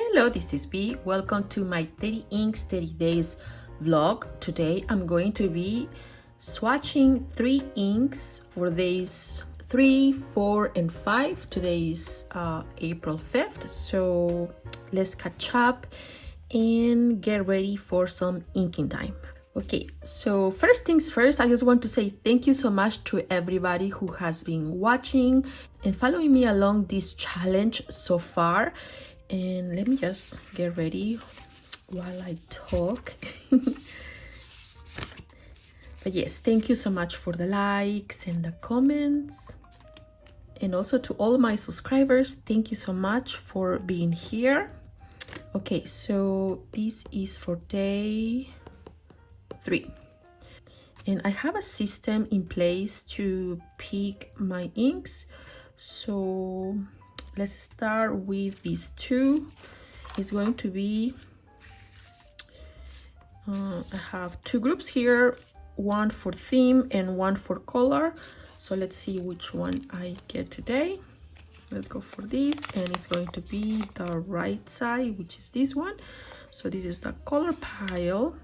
Hello, this is B. Welcome to my 30 inks 30 days vlog. Today I'm going to be swatching 3 inks for days 3, 4 and 5. Today is April 5th, so let's catch up and get ready for some inking time. Okay, so first things first, I just want to say thank you so much to everybody who has been watching and following me along this challenge so far. And let me just get ready while I talk. But yes, thank you so much for the likes and the comments, and also to all my subscribers, thank you so much for being here. Okay, so this is for day 3, and I have a system in place to pick my inks. So let's start with these 2. It's going to be I have 2 groups here, one for theme and one for color. So let's see which one I get today. Let's go for this, and it's going to be the right side, which is this one. So this is the color pile,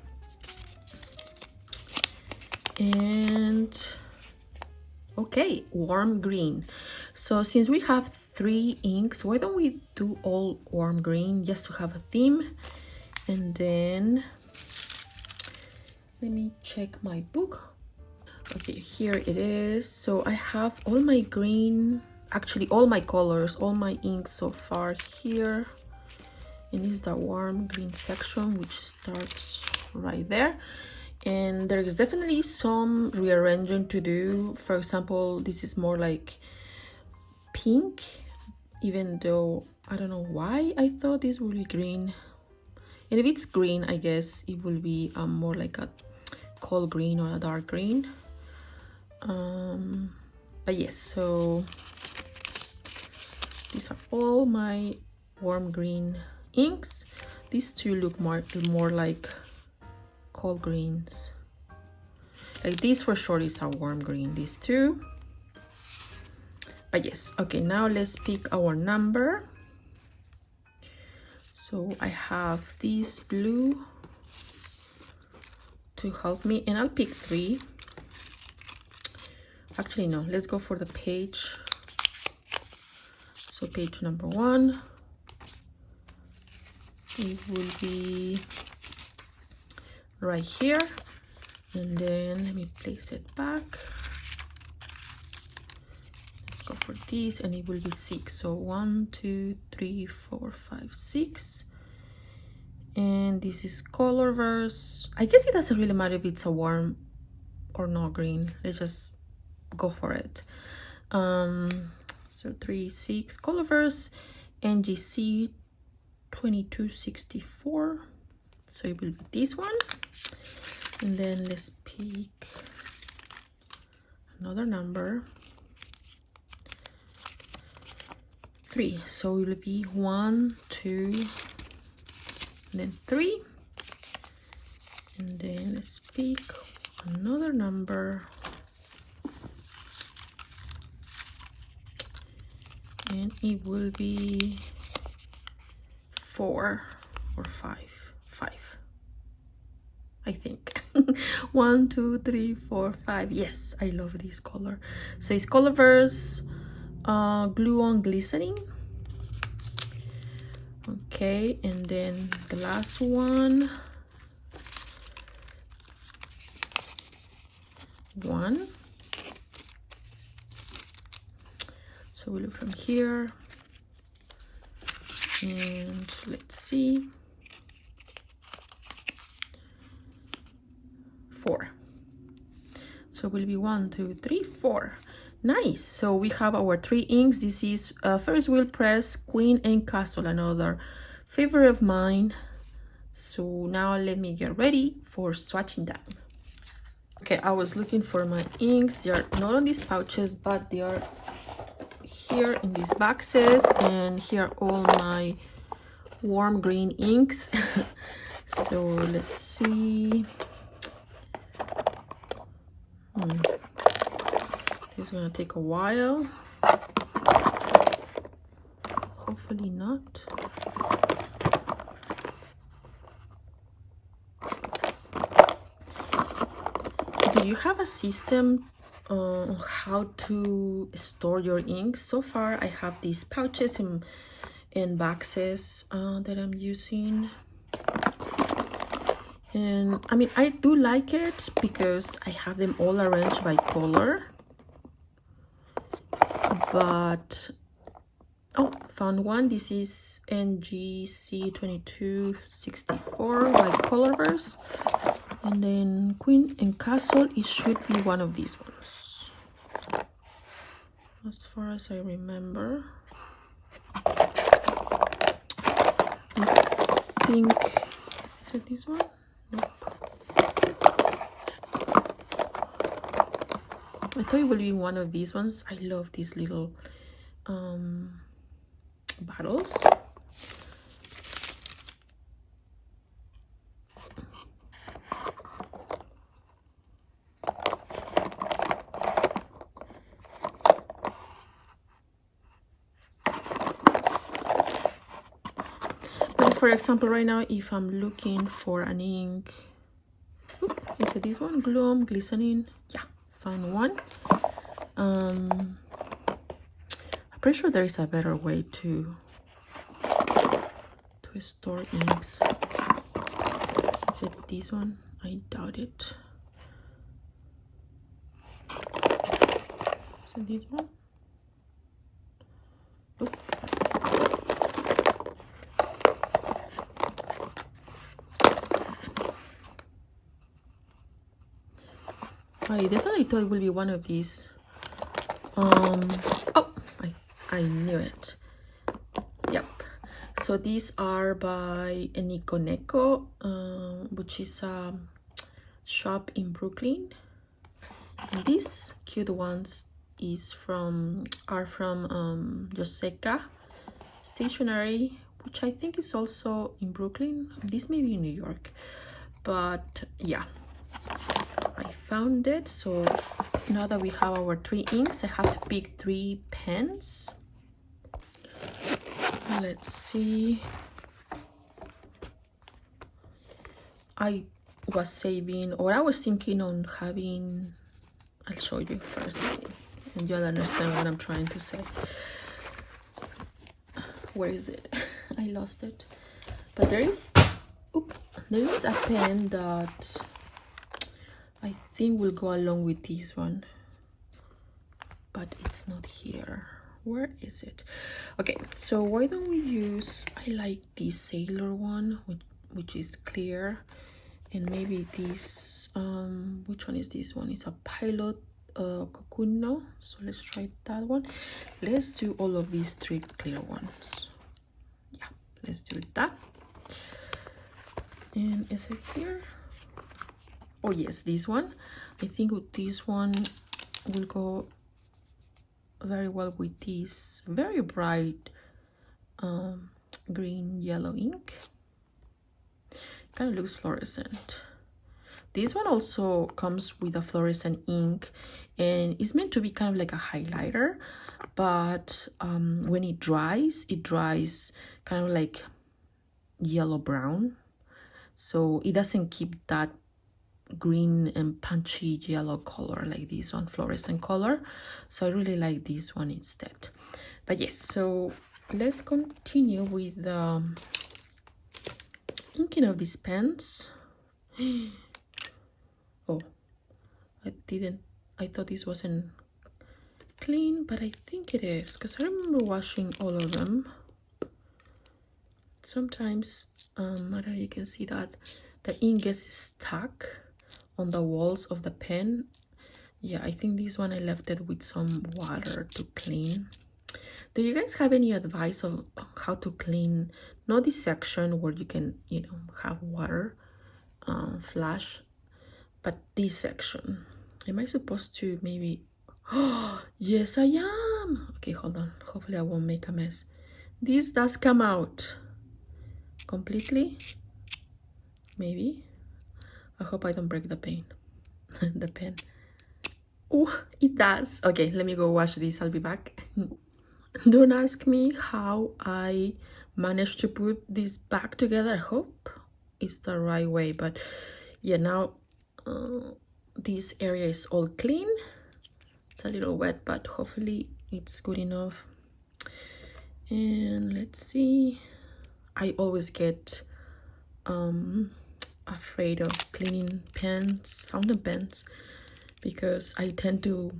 and okay, warm green. So since we have 3 inks, why don't we do all warm green just to have a theme? And then let me check my book. Okay, here it is. So I have all my green, actually all my colors, all my inks so far here, and this is the warm green section, which starts right there. And there is definitely some rearranging to do. For example, this is more like pink, even though I don't know why I thought this would be green. And if it's green, I guess it will be more like a cold green or a dark green. But yes, so these are all my warm green inks. These 2 look more like cold greens. Like this for sure is a warm green, these 2. But yes, okay, now let's pick our number. So I have this blue to help me, and I'll pick 3. Actually no, let's go for the page. So page number 1, it will be right here, and then let me place it back. Let's go for this, and it will be 6. So 1, 2, 3, 4, 5, 6. And this is Colorverse. I guess it doesn't really matter if it's a warm or not green. Let's just go for it. So 3, 6, Colorverse, NGC 2264. So it will be this one. And then let's pick another number, 3. So it will be 1, 2, and then 3. And then let's pick another number, and it will be 4 or 5, I think. 1, 2, 3, 4, 5. Yes, I love this color. So it's Colorverse Gluon Glistening. Okay, and then the last one, 1. So we look from here, and let's see, 4. So it will be 1, 2, 3, 4. Nice. So we have our 3 inks. This is Ferris Wheel Press, Queen and Castle, another favorite of mine. So now let me get ready for swatching them. Okay, I was looking for my inks. They are not on these pouches, but they are here in these boxes, and here are all my warm green inks. So let's see. This is gonna take a while. Hopefully not. do you have a system on how to store your ink? So far I have these pouches and boxes that I'm using, and I mean, I do like it because I have them all arranged by color. But oh, found one. This is NGC 2264 by Colorverse. And then Queen and Castle, it should be one of these ones, as far as I remember. I think, is it this one? Nope. I thought it would be one of these ones. I love these little bottles. For example, right now, if I'm looking for an ink, is it this one? Gluon, glistening. Yeah, found one. I'm pretty sure there is a better way to store inks. Is it this one? I doubt it. Is it this one? Nope. I definitely thought it would be one of these. Oh, I knew it. Yep. So these are by Neko, which is a shop in Brooklyn. And these cute ones are from Joseka Stationery, which I think is also in Brooklyn. This may be in New York, but yeah, I found it. So now that we have our 3 inks, I have to pick 3 pens. Let's see. I was thinking on having, I'll show you first and you'll understand what I'm trying to say. Where is it? I lost it. But there is a pen that I think will go along with this one, but it's not here. Where is it? Okay, so why don't we use, I like this Sailor one, which is clear, and maybe this, which one is this one? It's a Pilot Kakuno, so let's try that one. Let's do all of these 3 clear ones. Yeah, let's do that. And is it here? Oh yes, this one. I think this one will go very well with this very bright green yellow ink. Kind of looks fluorescent. This one also comes with a fluorescent ink, and it's meant to be kind of like a highlighter, but when it dries kind of like yellow brown, so it doesn't keep that green and punchy yellow color like this one, fluorescent color. So I really like this one instead. But yes, so let's continue with the inking of these pens. Oh, I thought this wasn't clean, but I think it is, because I remember washing all of them. Sometimes I don't know, you can see that the ink gets stuck on the walls of the pen. Yeah, I think this one I left it with some water to clean. Do you guys have any advice on how to clean, not this section where you can, you know, have water flash, but this section? Am I supposed to maybe, oh yes I am. Okay, hold on, hopefully I won't make a mess. This does come out completely, maybe. I hope I don't break the pen. The pen. Oh, it does. Okay, let me go wash this. I'll be back. Don't ask me how I managed to put this back together. I hope it's the right way, but yeah, now this area is all clean. It's a little wet, but hopefully it's good enough. And let's see, I always get afraid of cleaning pens, fountain pens, because I tend to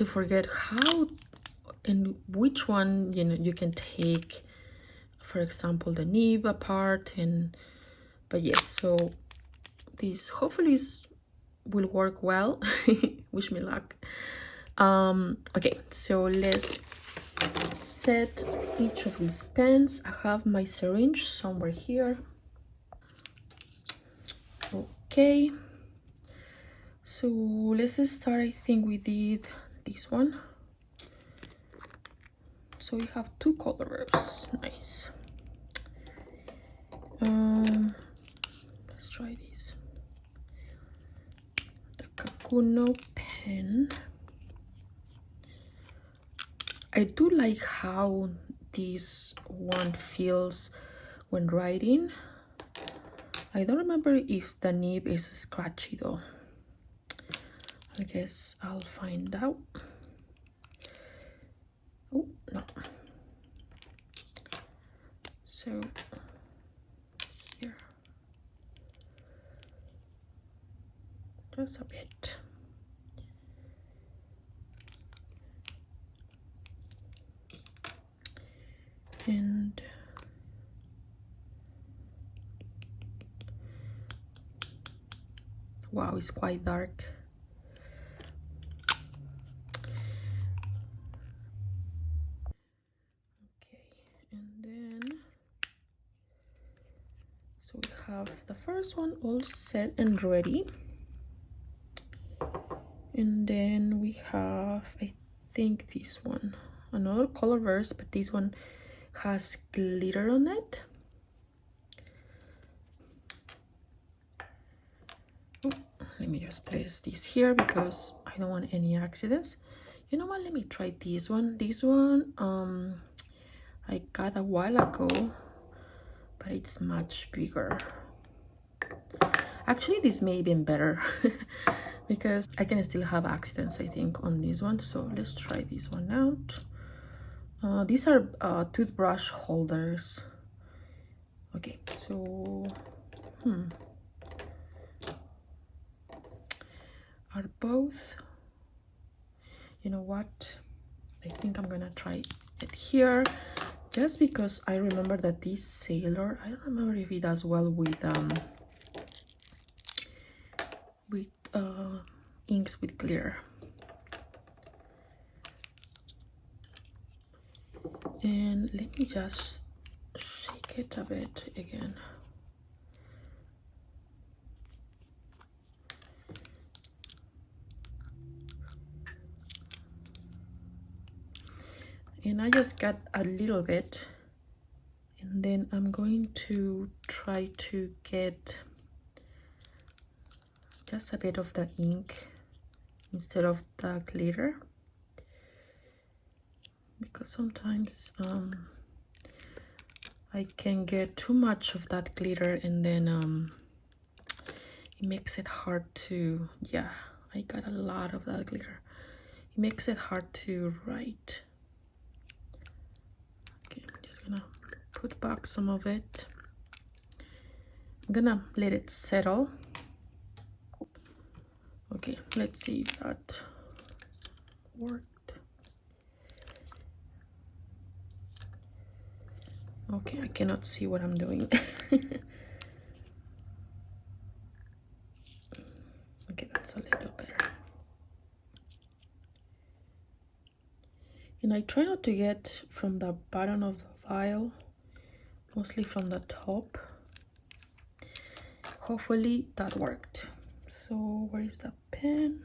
forget how and which one, you know, you can take, for example, the nib apart. And but yes, so this hopefully will work well. Wish me luck. Okay, so let's set each of these pens. I have my syringe somewhere here. Okay, so let's start. I think we did this one. So we have 2 Colorverse. Nice. Let's try this. The Kakuno pen. I do like how this one feels when writing. I don't remember if the nib is scratchy though. I guess I'll find out. Oh, no. So here, just a bit. And wow, it's quite dark. So we have the first one all set and ready. And then we have, I think this one, another Colorverse, but this one has glitter on it. Oh, let me just place this here because I don't want any accidents. You know what, let me try this one. This one I got a while ago, but it's much bigger. Actually, this may be better because I can still have accidents, I think, on this one. So let's try this one out. These are toothbrush holders. Okay, so are both, you know what, I think I'm gonna try it here, just because I remember that this Sailor, I don't remember if it does well with inks with glitter. And let me just shake it a bit again. And I just got a little bit, and then I'm going to try to get just a bit of the ink instead of the glitter, because sometimes I can get too much of that glitter, and then it makes it hard to, yeah, I got a lot of that glitter. It makes it hard to write. Okay, I'm just gonna put back some of it. I'm gonna let it settle. Okay, let's see if that worked. Okay, I cannot see what I'm doing. Okay, that's a little better. And I try not to get from the bottom of the vial, mostly from the top. Hopefully that worked. So where is the pen?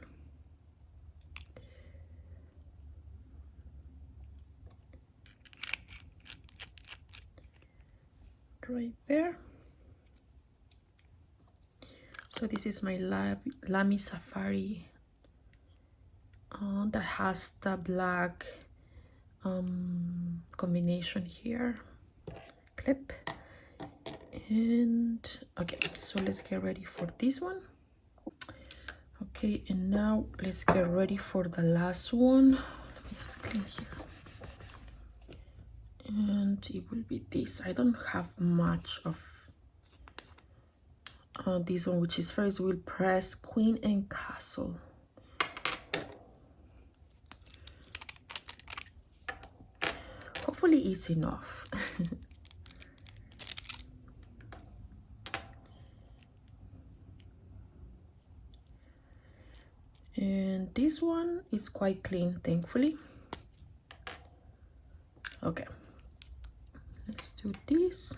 Right there. So this is my LAMY Safari that has the black combination here, clip. And okay, so let's get ready for this one. Okay, and now let's get ready for the last one. Let me just clean here. And it will be this. I don't have much of this one, which is Ferris wheel press, Queen and Castle. Hopefully it's enough. And this one is quite clean, thankfully. Okay, let's do this.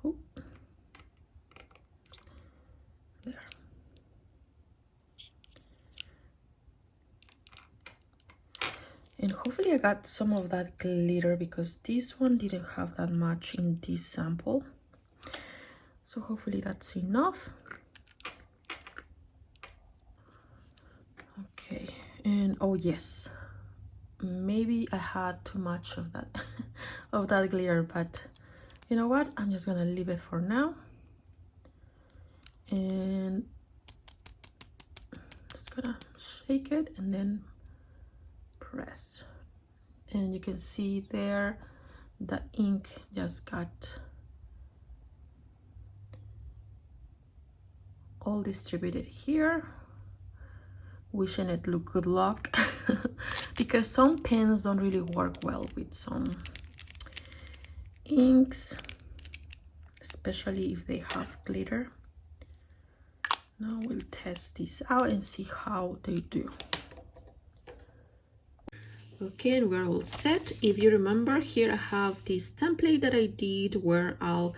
Oop. There. And hopefully I got some of that glitter, because this one didn't have that much in this sample. So hopefully that's enough. Okay, and oh yes, maybe I had too much of that of that glitter, but you know what, I'm just gonna leave it for now. And just gonna shake it and then press, and you can see there the ink just got all distributed here. Wishing it look good luck because some pens don't really work well with some inks, especially if they have glitter. Now we'll test this out and see how they do. Okay, and we're all set. If you remember, here I have this template that I did where I'll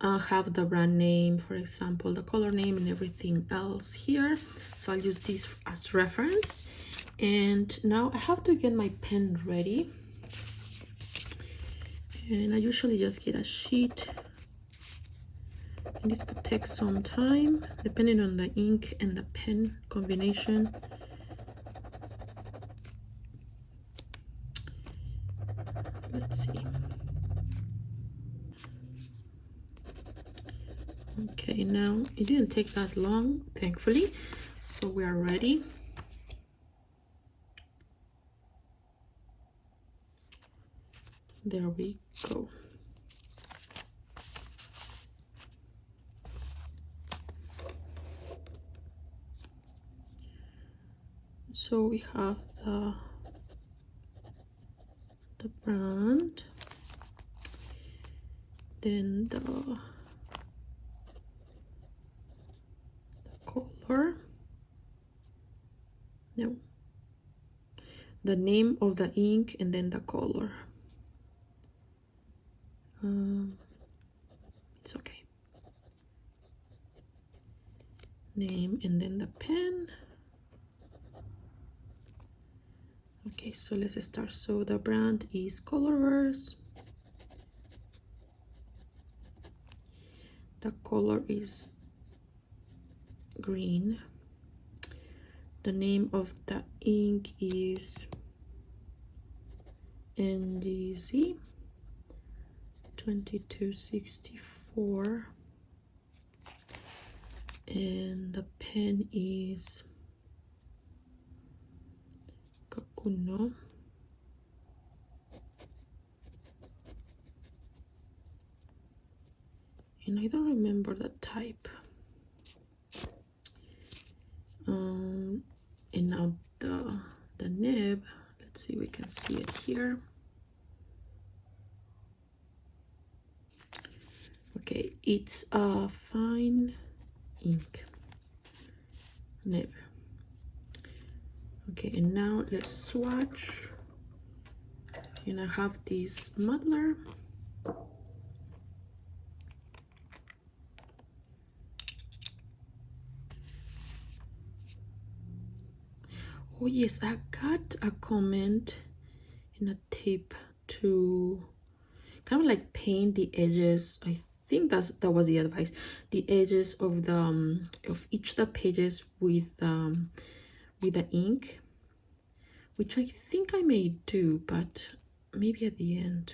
have the brand name, for example, the color name and everything else here. So I'll use this as reference. And now I have to get my pen ready. And I usually just get a sheet. And this could take some time, depending on the ink and the pen combination. Let's see. Okay, now it didn't take that long, thankfully, so we are ready. There we go. So we have the brand, then the color, no, the name of the ink, and then the color. It's okay. Name and then the pen. Okay, so let's start. So the brand is Colorverse. The color is green. The name of the ink is NGZ 2264, and the pen is Kakuno. And I don't remember the type. And now the nib, let's see, we can see it here. Okay, it's a fine ink nib. Okay, and now let's swatch. And I have this muddler. Oh yes, I got a comment and a tip to kind of like paint the edges. I think that was the advice. The edges of the of each of the pages with the ink, which I think I may do, but maybe at the end.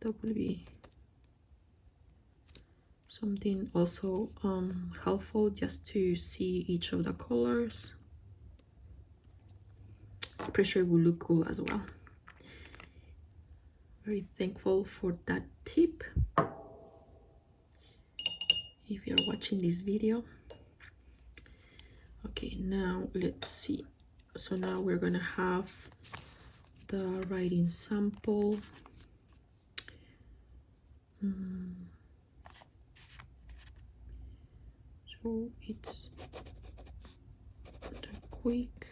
That will be something also helpful just to see each of the colors. I'm pretty sure it will look cool as well. Very thankful for that tip if you're watching this video. Okay, now let's see. So now we're gonna have the writing sample. So it's the quick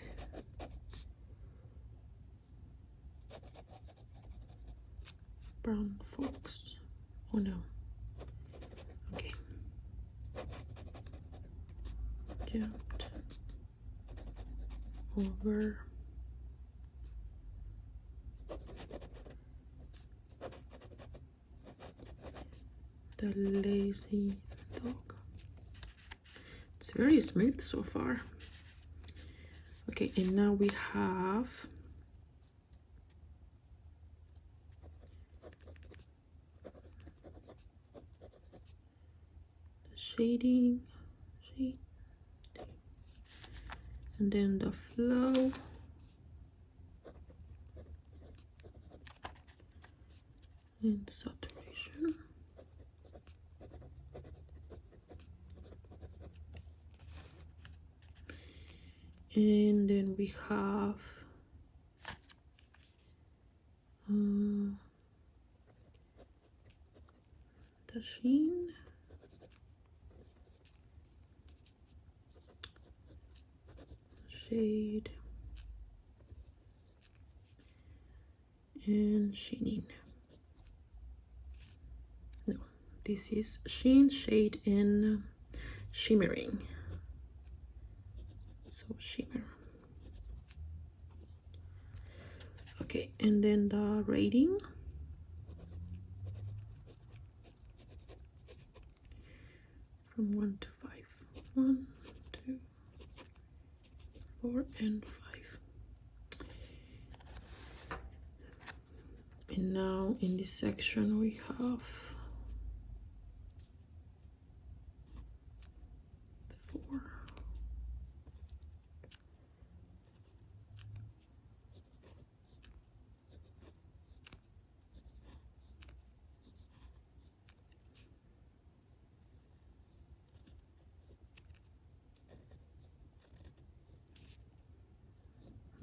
brown fox. Oh no. Okay. Jumped over the lazy dog. It's very smooth so far. Okay, and now we have the shading, and then the flow. And saturation. And then we have the sheen, shade, and sheening. No, this is sheen, shade, and shimmering. So shimmer. Okay, and then the rating. From 1 to 5. 1, 2, 4, and 5. And now in this section we have 4.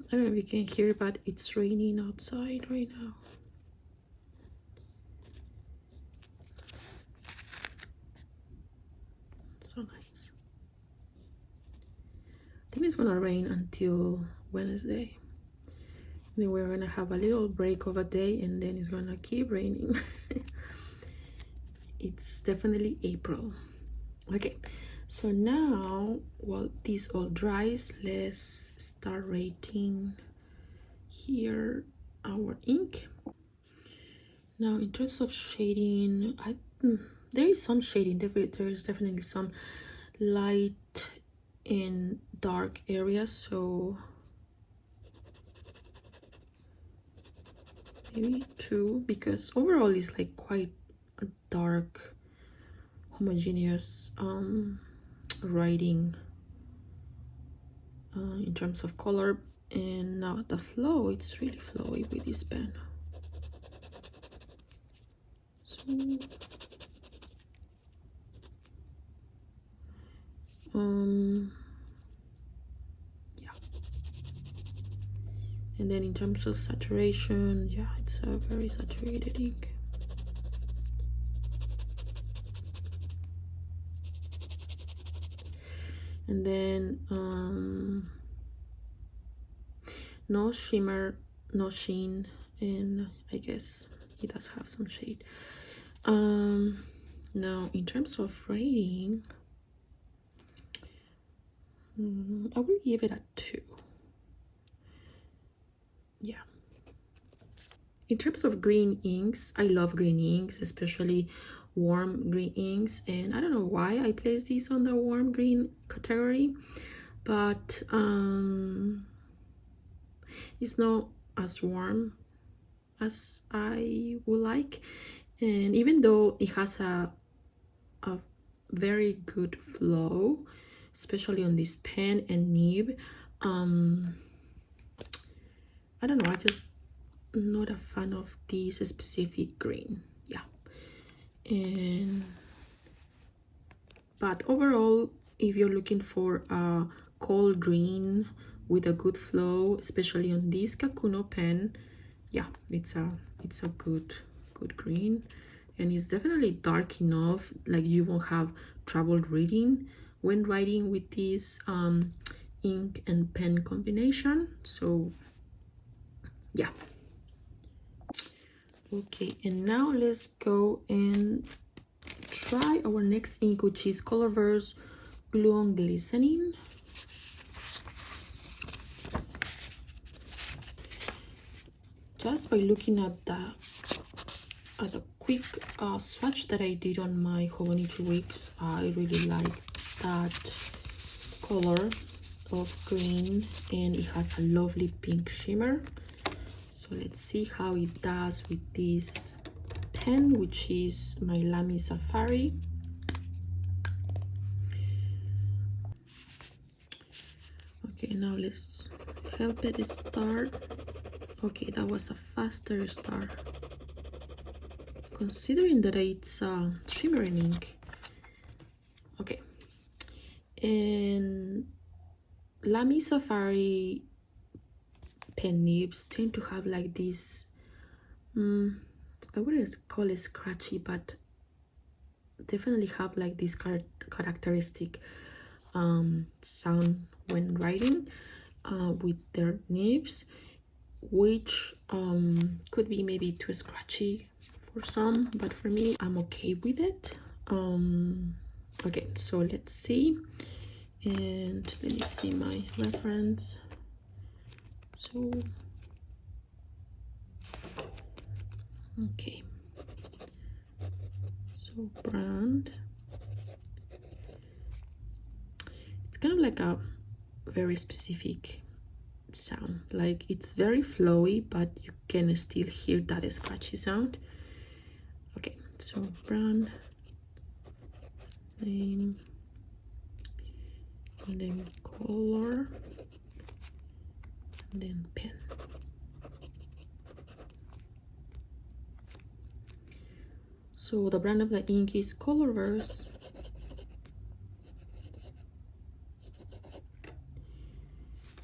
I don't know if you can hear, but it's raining outside right now. So nice. I think it's gonna rain until Wednesday. Then we're gonna have a little break of a day, and then it's gonna keep raining. It's definitely April. Okay, so now while this all dries, let's start rating here our ink. Now in terms of shading, there is some shading. There is definitely some light and dark areas, so maybe 2, because overall it's like quite a dark, homogeneous writing in terms of color. And now the flow, it's really flowy with this pen. So yeah. And then in terms of saturation, yeah, it's a very saturated ink. And then no shimmer, no sheen, and I guess it does have some shade. Now in terms of rating, I will give it a 2. Yeah. In terms of green inks, I love green inks, especially warm green inks, and I don't know why I placed these on the warm green category, but it's not as warm as I would like. And even though it has a very good flow, especially on this pen and nib. I don't know, I just not a fan of this specific green. Yeah, but overall, if you're looking for a cold green with a good flow, especially on this Kakuno pen, yeah, it's a good green, and it's definitely dark enough like you won't have trouble reading when writing with this ink and pen combination. So yeah. Okay, and now let's go and try our next ink, which is Colorverse Gluon Glistening. Just by looking at the quick swatch that I did on my Hobony 2 weeks, I really like that color of green, and it has a lovely pink shimmer. So let's see how it does with this pen, which is my LAMY Safari. Okay, now let's help it start. Okay, that was a faster start, considering that it's shimmering ink. Okay, and LAMY Safari pen nibs tend to have like this, I wouldn't call it scratchy, but definitely have like this characteristic sound when writing with their nibs, which could be maybe too scratchy for some, but for me, I'm okay with it. Okay, so let's see, and let me see my reference. So okay, so brand, it's kind of like a very specific sound, like it's very flowy, but you can still hear that scratchy sound. Okay, so brand name, and then color, and then pen. So the brand of the ink is Colorverse.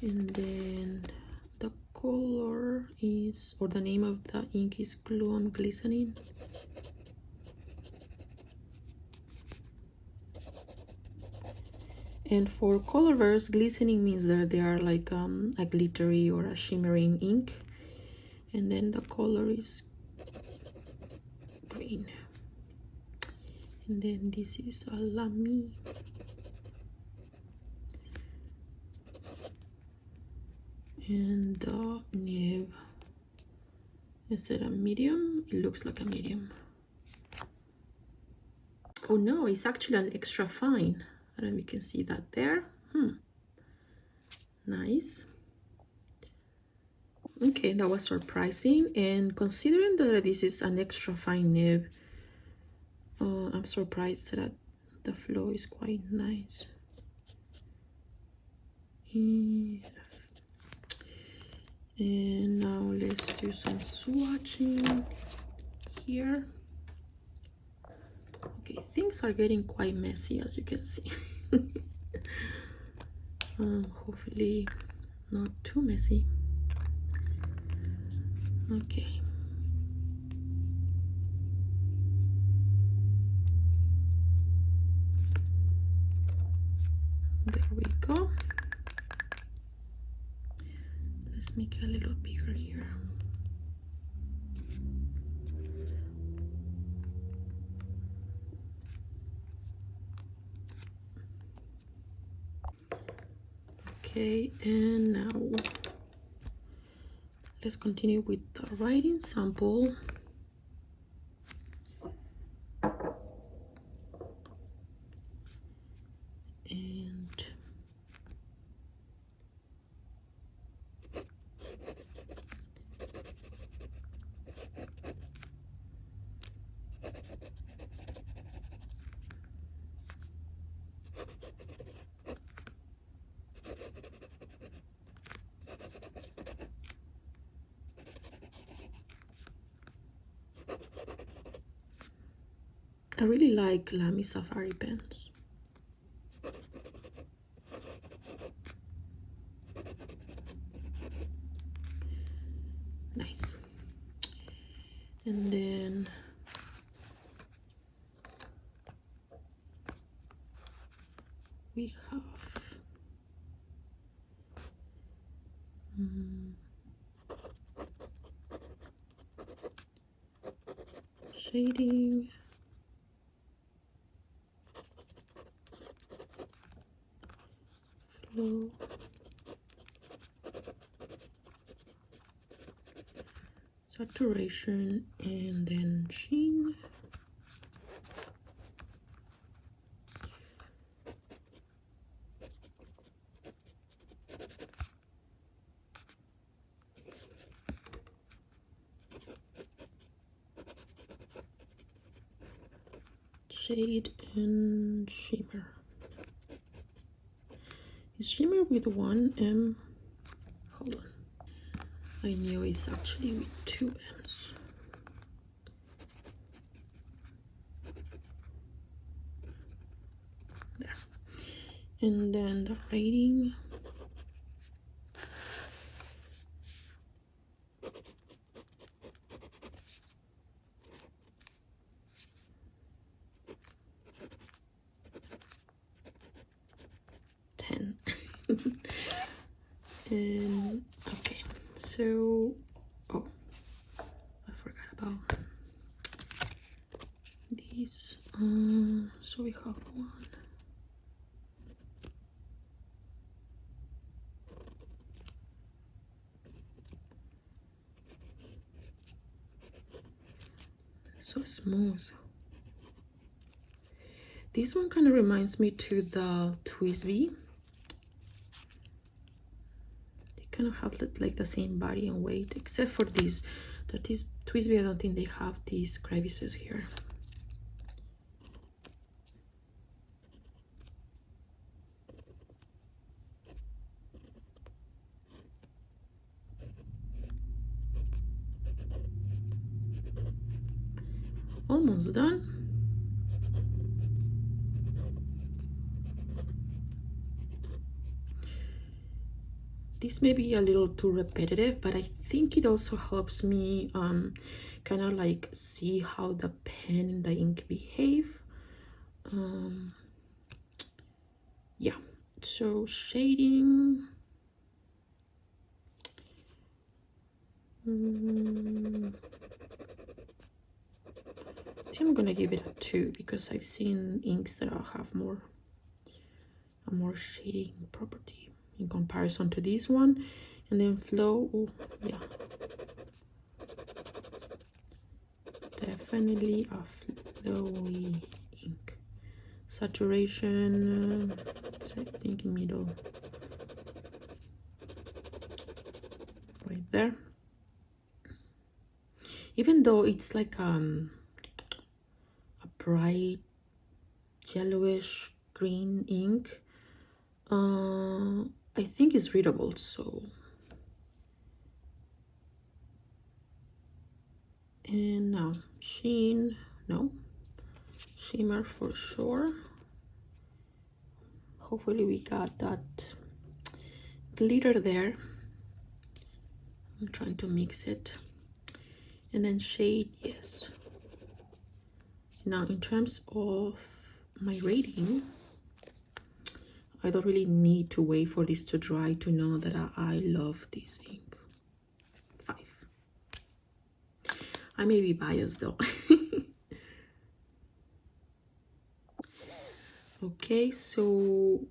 And then the color is, or the name of the ink is Gluon Glistening. And for Colorverse, glistening means that they are like a glittery or a shimmering ink. And then the color is green. And then this is a LAMY. And the nib, is it a medium? It looks like a medium. Oh no, it's actually an extra fine. I don't know if you can see that there. Nice. Okay, that was surprising, and considering that this is an extra fine nib, I'm surprised that the flow is quite nice. And now let's do some swatching here. Okay, things are getting quite messy, as you can see. Hopefully not too messy. Okay. There we go. Let's make it a little bigger here. Okay, and now let's continue with the writing sample. And I really like LAMY Safari pens. Nice. And then we have shading, flow, saturation, and then sheen. Shade and shimmer. Is shimmer with 1M? Hold on. I knew it's actually with 2 M's. There. And then the rating. And okay, so I forgot about these. So we have one, so smooth. This one kind of reminds me to the Twisby. Kind of have like the same body and weight, except for this. That is Twisby, I don't think they have these crevices here. Almost done. This may be a little too repetitive, but I think it also helps me kind of like see how the pen and the ink behave. Yeah, so shading. I think I'm gonna give it a 2 because I've seen inks that have a more shading property in comparison to this one. And then flow, yeah, definitely a flowy ink. Saturation, I think middle, right there. Even though it's like a bright yellowish green ink, I think it's readable. So, and now sheen, no, shimmer for sure. Hopefully we got that glitter there. I'm trying to mix it. And then shade, yes. Now in terms of my rating, I don't really need to wait for this to dry to know that I love this ink. 5. I may be biased though. Okay, so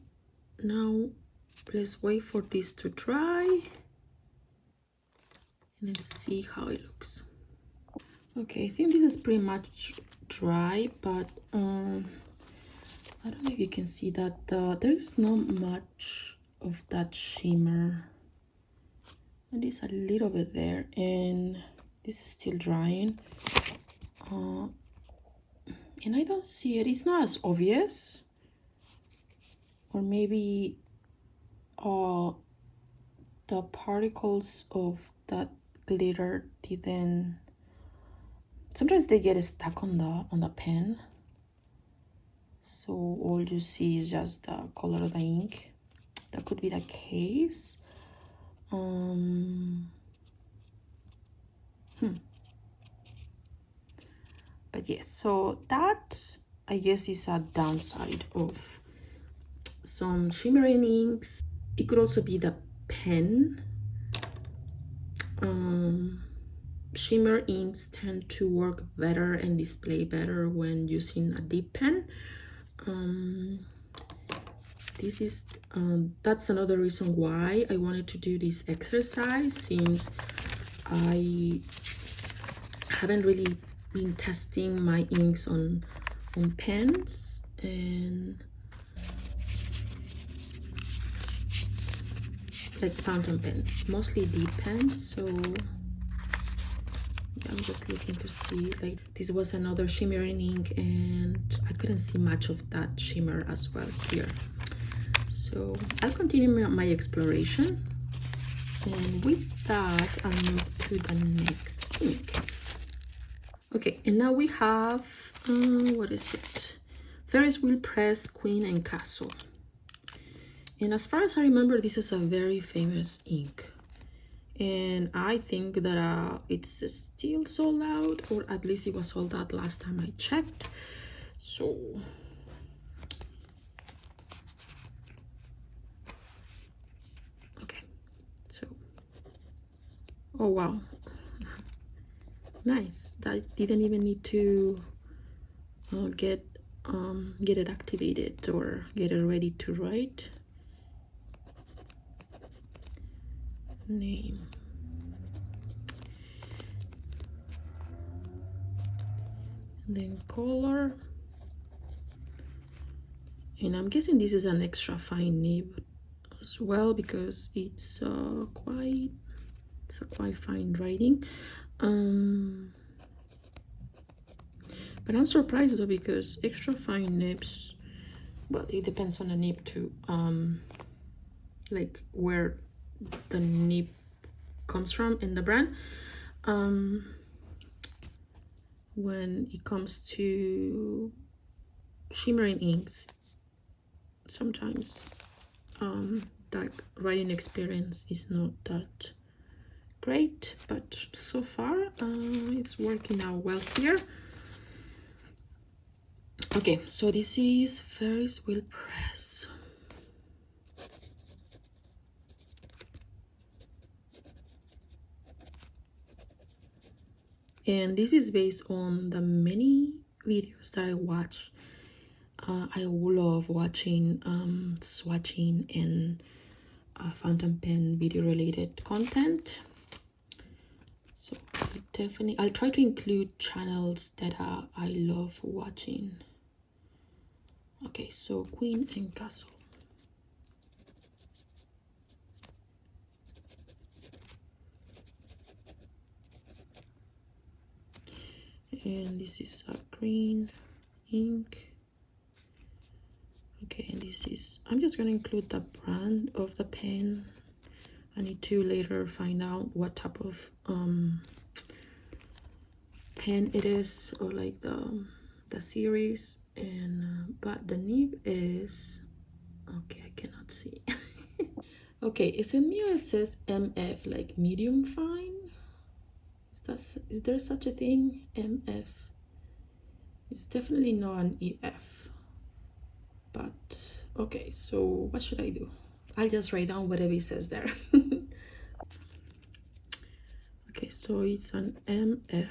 now let's wait for this to dry and then see how it looks. Okay, I think this is pretty much dry, but I don't know if you can see that there is not much of that shimmer, and there's a little bit there, and this is still drying, and I don't see it. It's not as obvious, or maybe the particles of that glitter didn't, sometimes they get stuck on the pen. so all you see is just the color of the ink. That could be the case. But yes, so that I guess is a downside of some shimmering inks. It could also be the pen. Shimmer inks tend to work better and display better when using a dip pen. This is that's another reason why I wanted to do this exercise, since I haven't really been testing my inks on pens and like fountain pens, mostly dip pens. So yeah, I'm just looking to see, like this was another shimmering ink and I couldn't see much of that shimmer as well here. So I'll continue my exploration, and with that I'll move to the next ink. Okay, and now we have what is it? Ferris wheel press, Queen and Castle. And as far as I remember, this is a very famous ink, and I think that it's still sold out, or at least it was sold out last time I checked. So okay, so oh wow, nice. That didn't even need to get it activated or get it ready to write. Name. And then color. And I'm guessing this is an extra fine nib as well, because it's a quite fine writing. But I'm surprised though, because extra fine nibs, well, it depends on the nib too, like where the nib comes from in the brand. When it comes to shimmering inks, sometimes that writing experience is not that great, but so far it's working out well here. Okay, so this is Ferris wheel press. And this is based on the many videos that I watch. I love watching swatching and fountain pen video related content. So I'll try to include channels that I love watching. Okay, so Queen and Castle. And this is a green ink. Okay, and this is, I'm just gonna include the brand of the pen. I need to later find out what type of pen it is, or like the series. And but the nib is, okay, I cannot see. Okay, is it me or it says MF, like medium fine? Is there such a thing? MF. It's definitely not an EF. But okay, so what should I do? I'll just write down whatever it says there. Okay, so it's an MF.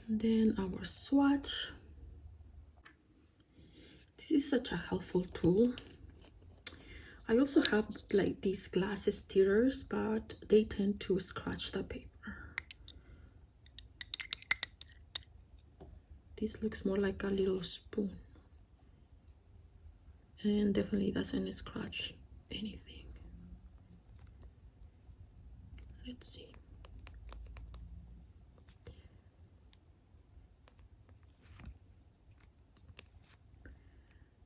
And then our swatch. This is such a helpful tool. I also have like these glass stirrers, but they tend to scratch the paper. This looks more like a little spoon, and definitely doesn't scratch anything. Let's see.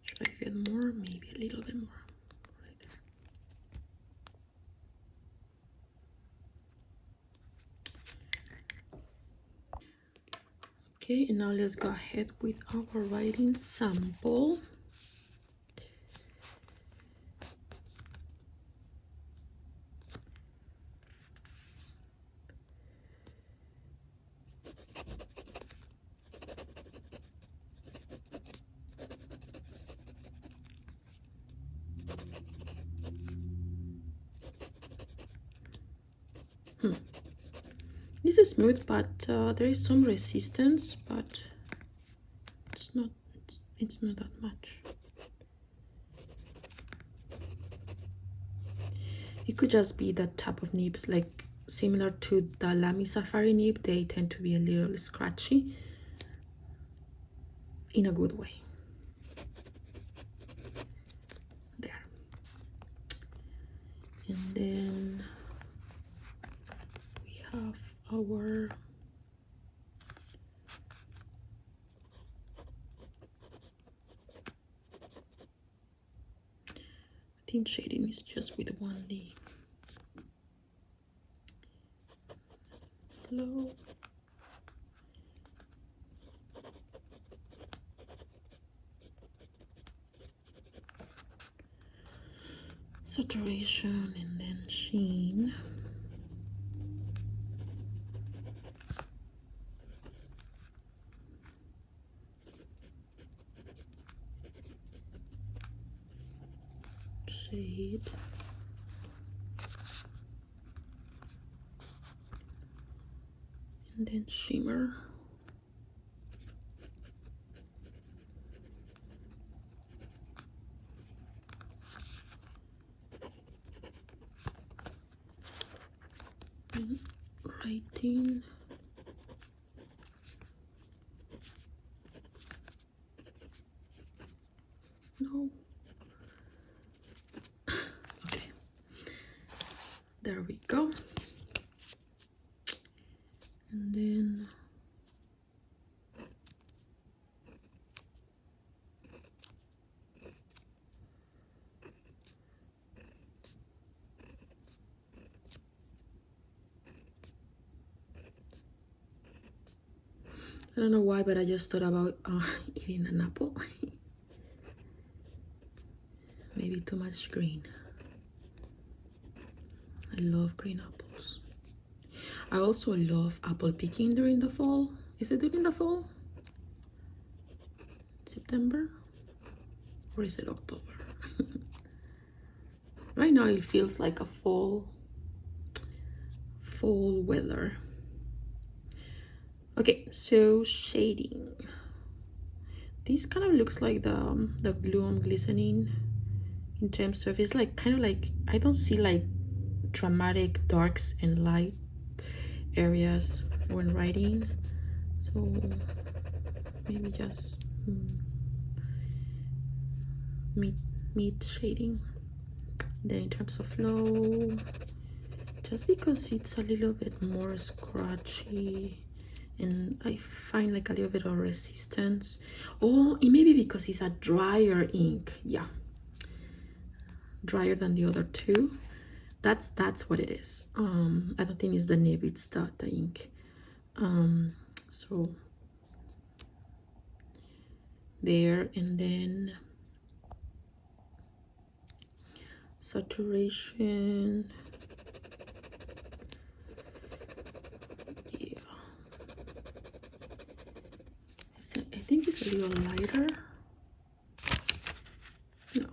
Should I get more? Maybe a little bit more. Right there. Okay, and now let's go ahead with our writing sample. This is smooth, but there is some resistance, but it's not that much. It could just be that type of nibs, like similar to the LAMY Safari nib. They tend to be a little scratchy in a good way. There. And then we have our thin shading is just with 1D. Flow. Saturation and then sheen. Shade. And then shimmer. And writing. No. Okay. There we go. And then I don't know why, but I just thought about eating an apple. Maybe too much green. I love green apples. I also love apple picking during the fall. Is it during the fall? September? Or is it October? Right now it feels like a fall weather. Okay, so shading. This kind of looks like the Gluon glistening in terms of, it's like kind of like, I don't see like dramatic darks and light areas when writing, so maybe just mid shading. Then in terms of flow, just because it's a little bit more scratchy and I find like a little bit of resistance. Oh, it may be because it's a drier ink. Yeah, drier than the other two. That's what it is. I don't think it's the nib, it's the ink. So there, and then saturation. Yeah, I think it's a little lighter. No.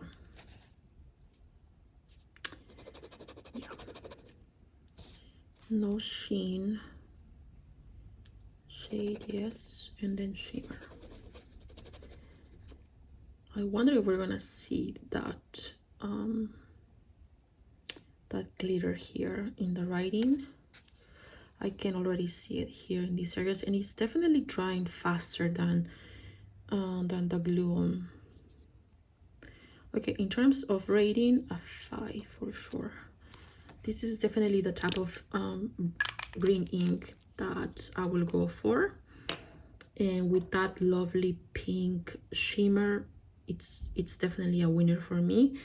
Yeah. No sheen. Shade, yes, and then shimmer. I wonder if we're gonna see that that glitter here in the writing. I can already see it here in these areas, and it's definitely drying faster than the Gluon. Okay, in terms of rating, a 5 for sure. This is definitely the type of green ink that I will go for, and with that lovely pink shimmer, it's definitely a winner for me.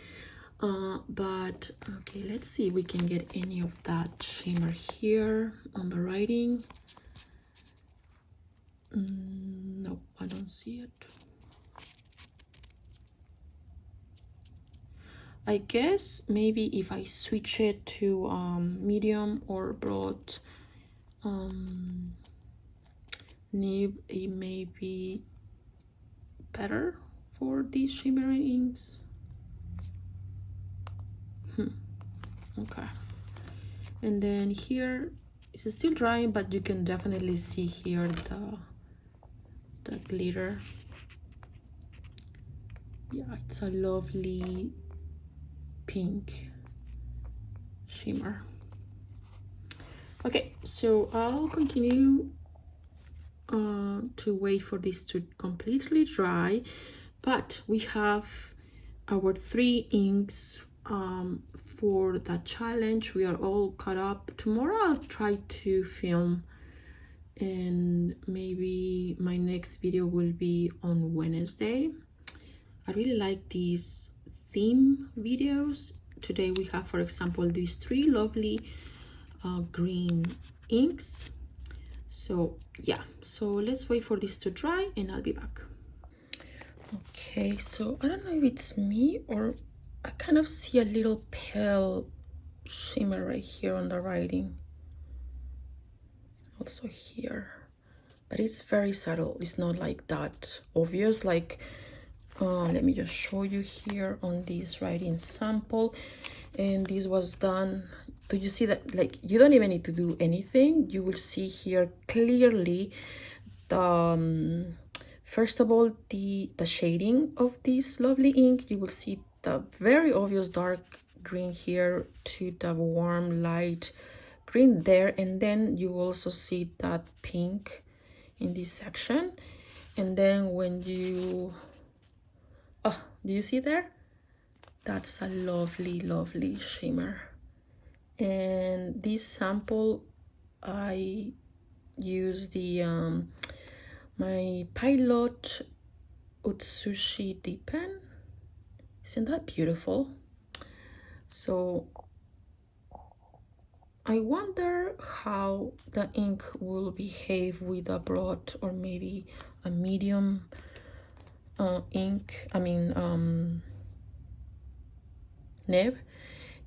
But okay, let's see if we can get any of that shimmer here on the writing. No, I don't see it. I guess maybe if I switch it to medium or broad nib, it may be better for these shimmering inks. Okay. And then here it's still drying, but you can definitely see here the glitter. Yeah, it's a lovely pink shimmer. Okay, so I'll continue to wait for this to completely dry, but we have our 3 inks for the challenge. We are all caught up. Tomorrow I'll try to film, and maybe my next video will be on Wednesday. I really like these theme videos. Today we have, for example, these 3 lovely green inks. So yeah, so let's wait for this to dry and I'll be back. Okay, so I don't know if it's me or I kind of see a little pale shimmer right here on the writing, also here, but it's very subtle. It's not like that obvious. Like let me just show you here on this writing sample, and this was done. Do you see that? Like, you don't even need to do anything. You will see here clearly the first of all, the shading of this lovely ink. You will see the very obvious dark green here to the warm light green there, and then you also see that pink in this section. And then when you do you see there? That's a lovely shimmer. And this sample, I use the my Pilot Utsushi dip pen. Isn't that beautiful? So I wonder how the ink will behave with a broad or maybe a medium ink, nib.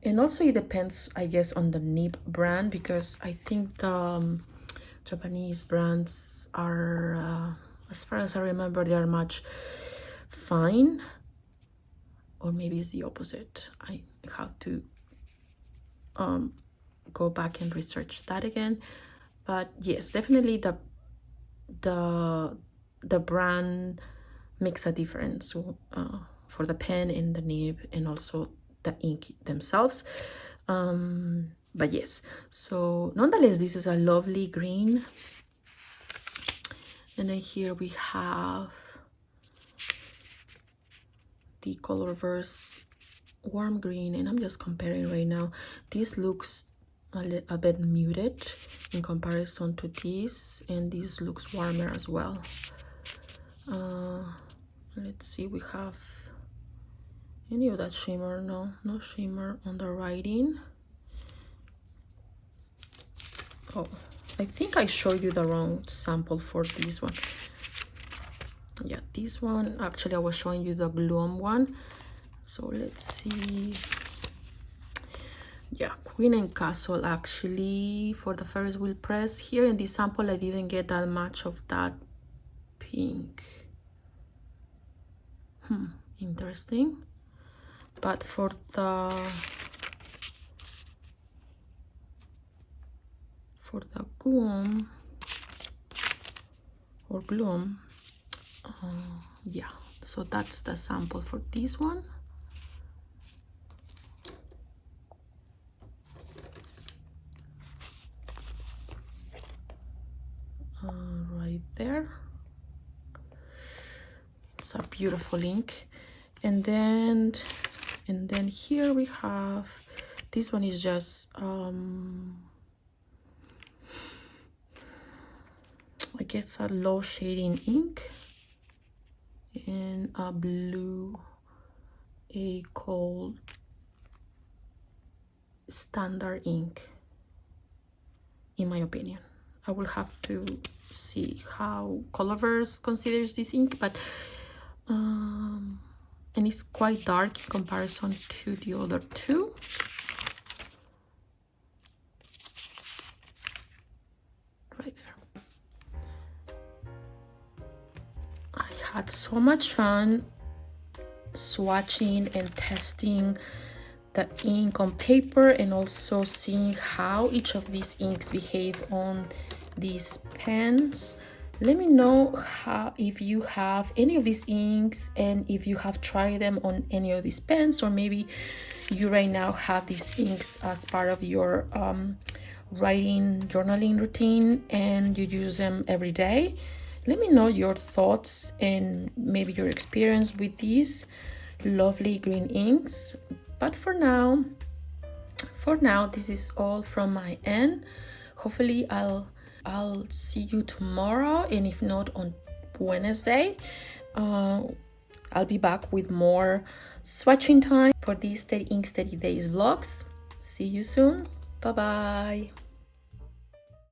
And also it depends, I guess, on the nib brand, because I think the Japanese brands are, as far as I remember, they are much fine, or maybe it's the opposite. I have to go back and research that again. But yes, definitely the brand makes a difference for the pen and the nib, and also the ink themselves. But yes, so nonetheless, this is a lovely green. And then here we have the Colorverse warm green, and I'm just comparing right now. This looks a bit muted in comparison to this, and this looks warmer as well. Let's see, we have any of that shimmer? No shimmer on the writing. Oh, I think I showed you the wrong sample for this one. Yeah, this one, actually I was showing you the Gluon one. So let's see. Yeah, Queen and Castle, actually, for the Ferris wheel press. Here in this sample I didn't get that much of that pink. Interesting. But for the Gluon or Gluon, yeah, so that's the sample for this one. Right there. It's a beautiful ink. And then here we have, this one is just I guess a low shading ink in a blue, a cold standard ink, in my opinion. I will have to see how Colorverse considers this ink, but and it's quite dark in comparison to the other two. Right there. I had so much fun swatching and testing the ink on paper, and also seeing how each of these inks behave on these pens. Let me know if you have any of these inks, and if you have tried them on any of these pens, or maybe you right now have these inks as part of your writing journaling routine and you use them every day. Let me know your thoughts and maybe your experience with these lovely green inks. But for now, this is all from my end. Hopefully I'll see you tomorrow, and if not, on Wednesday. I'll be back with more swatching time for these 30 Inks 30 Days vlogs. See you soon. Bye bye.